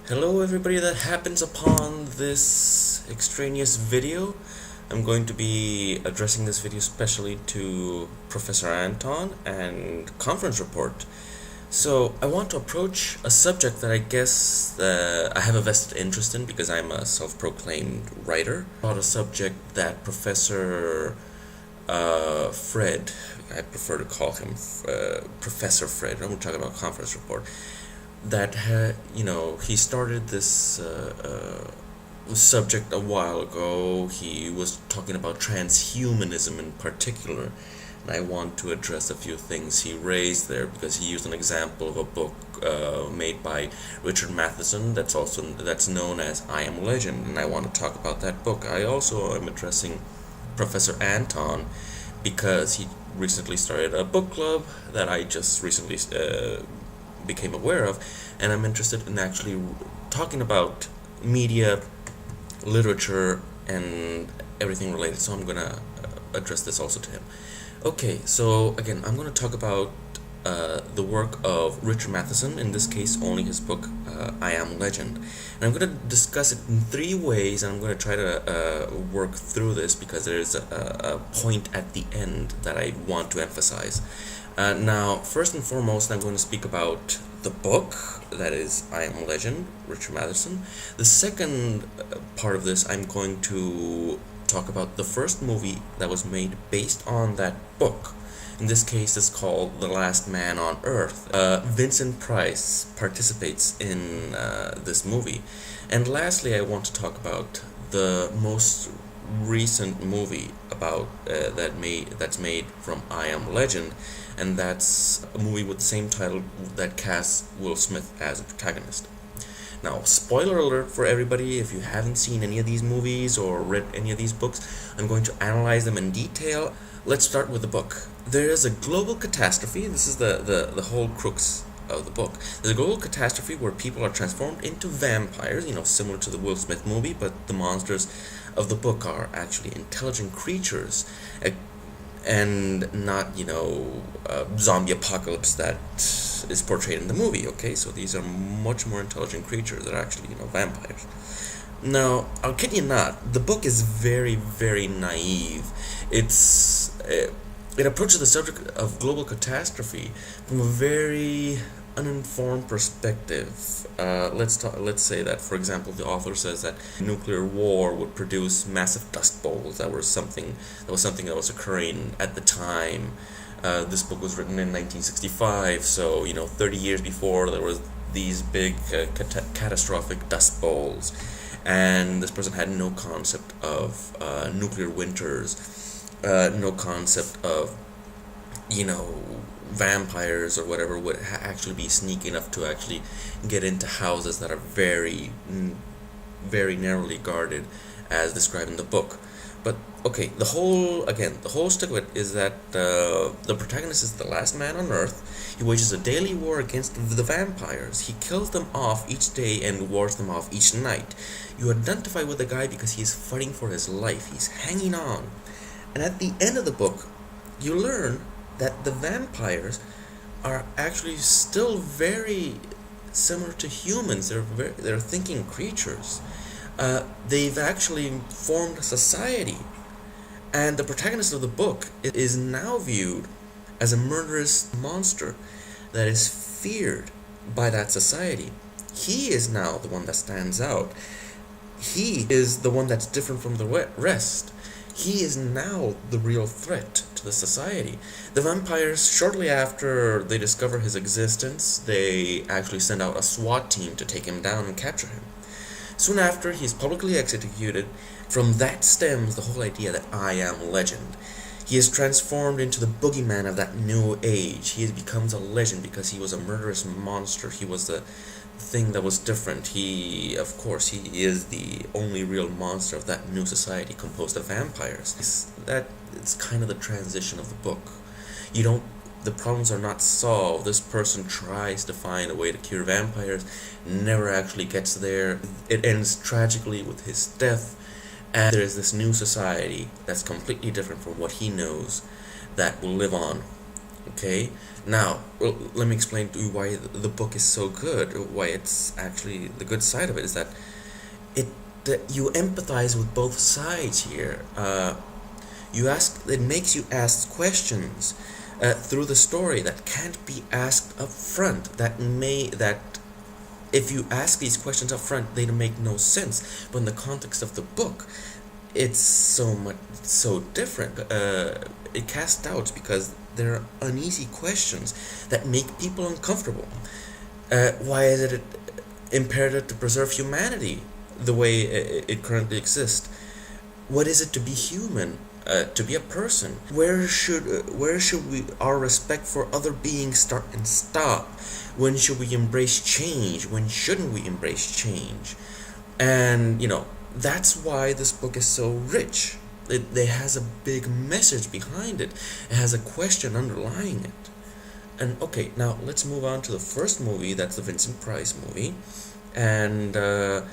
Hello everybody that happens upon this extraneous video. I'm going to be addressing this video especially to Professor Anton and conference report. So I want to approach a subject that I guess I have a vested interest in because I'm a self-proclaimed writer. About a subject that Professor Fred, I prefer to call him Professor Fred. I'm going to talk about conference report. That he started this subject a while ago. He was talking about transhumanism in particular, and I want to address a few things he raised there because he used an example of a book made by Richard Matheson that's known as I Am Legend, and I want to talk about that book. I also am addressing Professor Anton because he recently started a book club that I just recently became aware of, and I'm interested in actually talking about media, literature, and everything related, so I'm gonna address this also to him. Okay, so again, I'm gonna talk about the work of Richard Matheson, in this case only his book I Am Legend, and I'm gonna discuss it in three ways, and I'm gonna try to work through this because there's a point at the end that I want to emphasize. Now, first and foremost, I'm going to speak about the book, that is I Am Legend, Richard Matheson. The second part of this, I'm going to talk about the first movie that was made based on that book. In this case, it's called The Last Man on Earth. Vincent Price participates in this movie. And lastly, I want to talk about the most recent movie about that's made from I Am Legend, and that's a movie with the same title that casts Will Smith as a protagonist. Now, spoiler alert for everybody, if you haven't seen any of these movies or read any of these books, I'm going to analyze them in detail. Let's start with the book. There is a global catastrophe. This is the whole crux of the book. There's a global catastrophe where people are transformed into vampires, similar to the Will Smith movie, but the monsters of the book are actually intelligent creatures, and not, zombie apocalypse that is portrayed in the movie, okay? So these are much more intelligent creatures that are actually, vampires. Now, I'll kid you not, the book is very, very naive. It approaches the subject of global catastrophe from a very uninformed perspective. Let's say that, for example, the author says that nuclear war would produce massive dust bowls. That was something that was occurring at the time. This book was written in 1965, so 30 years before there was these big catastrophic dust bowls, and this person had no concept of nuclear winters, no concept of vampires or whatever would actually be sneaky enough to actually get into houses that are very, very narrowly guarded, as described in the book. But okay, the whole stick of it is that the protagonist is the last man on Earth. He wages a daily war against the vampires. He kills them off each day and wars them off each night. You identify with the guy because he's fighting for his life. He's hanging on. And at the end of the book, you learn that the vampires are actually still very similar to humans. They're thinking creatures. They've actually formed a society, and the protagonist of the book is now viewed as a murderous monster that is feared by that society. He is now the one that stands out. He is the one that's different from the rest. He is now the real threat to the society. The vampires, shortly after they discover his existence, they actually send out a SWAT team to take him down and capture him. Soon after, he is publicly executed. From that stems the whole idea that I Am Legend. He is transformed into the boogeyman of that new age. He becomes a legend because he was a murderous monster. He was the thing that was different. He is the only real monster of that new society composed of vampires. It's kind of the transition of the book. The problems are not solved. This person tries to find a way to cure vampires, never actually gets there. It ends tragically with his death, and there is this new society that's completely different from what he knows that will live on. Okay, now let me explain to you why the book is so good. Why it's actually the good side of it is that it you empathize with both sides here. It makes you ask questions through the story that can't be asked up front. That if you ask these questions up front, they make no sense. But in the context of the book, it's so different. It casts doubts because there are uneasy questions that make people uncomfortable. Why is it imperative to preserve humanity the way it currently exists? What is it to be human? To be a person? Where should we our respect for other beings start and stop? When should we embrace change? When shouldn't we embrace change? And that's why this book is so rich. It has a big message behind it. It has a question underlying it. And okay, now let's move on to the first movie. That's the Vincent Price movie. And the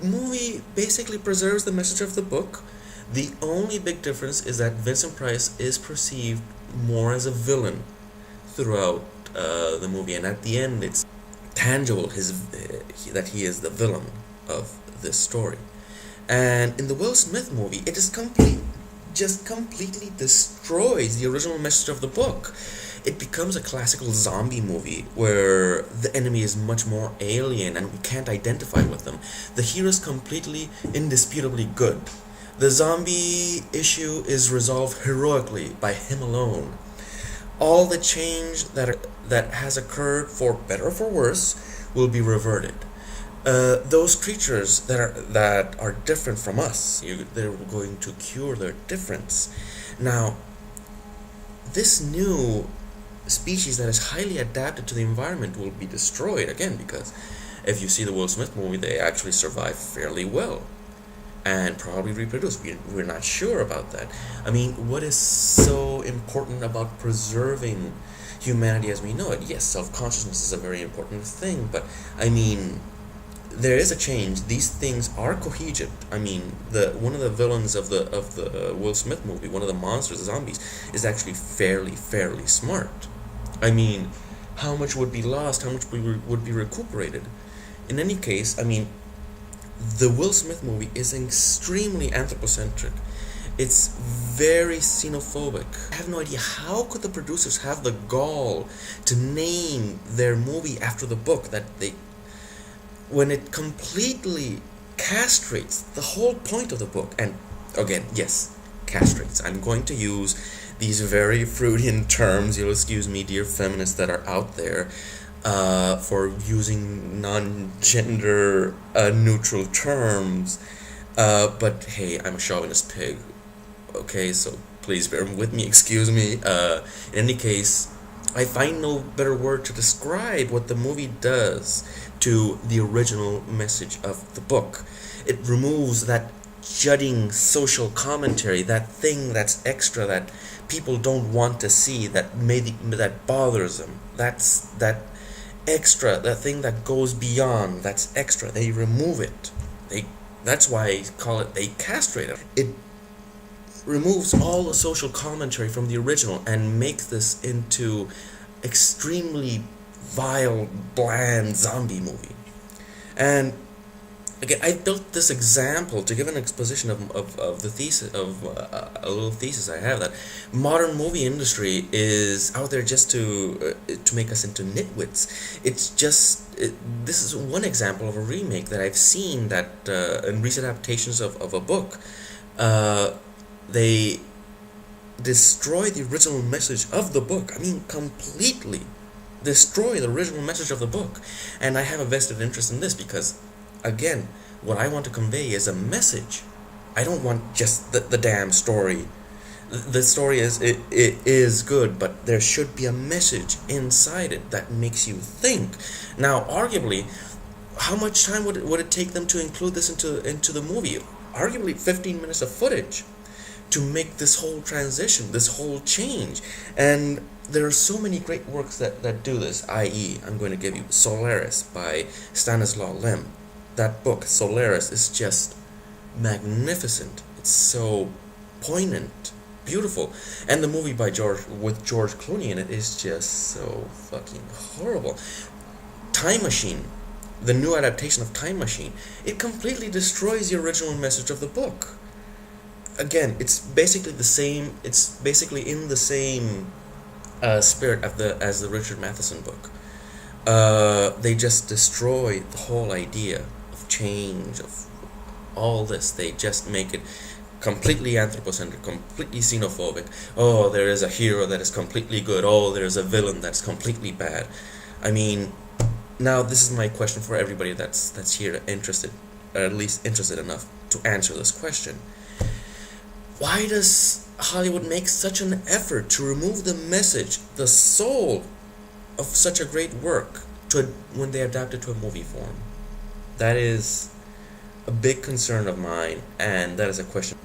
movie basically preserves the message of the book. The only big difference is that Vincent Price is perceived more as a villain throughout the movie, and at the end it's tangible that he is the villain of this story. And in the Will Smith movie, it is completely destroys the original message of the book. It becomes a classical zombie movie where the enemy is much more alien and we can't identify with them. The hero is completely, indisputably good. The zombie issue is resolved heroically by him alone. All the change that has occurred, for better or for worse, will be reverted. Those creatures that are different from us, they're going to cure their difference. Now, this new species that is highly adapted to the environment will be destroyed again, because if you see the Will Smith movie, they actually survive fairly well and probably reproduce. We're not sure about that. I mean, what is so important about preserving humanity as we know it? Yes, self-consciousness is a very important thing, but I mean, there is a change. These things are cohesive. I mean, one of the villains of the Will Smith movie, one of the monsters, the zombies, is actually fairly smart. I mean, how much would be lost? How much would be recuperated? In any case, I mean, the Will Smith movie is extremely anthropocentric. It's very xenophobic. I have no idea how could the producers have the gall to name their movie after the book when it completely castrates the whole point of the book. And again, yes, castrates. I'm going to use these very Freudian terms. You'll excuse me, dear feminists that are out there, for using non-gender neutral terms. But hey, I'm a chauvinist pig. Okay, so please bear with me, excuse me. In any case, I find no better word to describe what the movie does to the original message of the book. It removes that jutting social commentary, that thing that's extra that people don't want to see, that bothers them. That extra, that thing that goes beyond, that's extra. They remove it. That's why I call it, they castrate it. It removes all the social commentary from the original and makes this into extremely vile, bland zombie movie. And again, I built this example to give an exposition of the thesis, of a little thesis I have, that modern movie industry is out there just to make us into nitwits. This is one example of a remake that I've seen that in recent adaptations of a book, they destroy the original message of the book. I mean, completely destroy the original message of the book. And I have a vested interest in this because, again, what I want to convey is a message. I don't want just the damn story. The story is good, but there should be a message inside it that makes you think. Now, arguably, how much time would it take them to include this into the movie? Arguably 15 minutes of footage to make this whole transition, this whole change. And there are so many great works that do this, i.e., I'm going to give you Solaris by Stanislaw Lem. That book, Solaris, is just magnificent. It's so poignant. beautiful. And the movie by George Clooney in it is just so fucking horrible. Time Machine, the new adaptation of Time Machine, it completely destroys the original message of the book. Again, it's basically the same. It's basically in the same spirit as the Richard Matheson book. They just destroy the whole idea of change, of all this. They just make it completely anthropocentric, completely xenophobic. Oh, there is a hero that is completely good. Oh, there is a villain that's completely bad. I mean, now this is my question for everybody that's here interested, or at least interested enough to answer this question. Why does Hollywood make such an effort to remove the message, the soul of such a great work when they adapt it to a movie form? That is a big concern of mine, and that is a question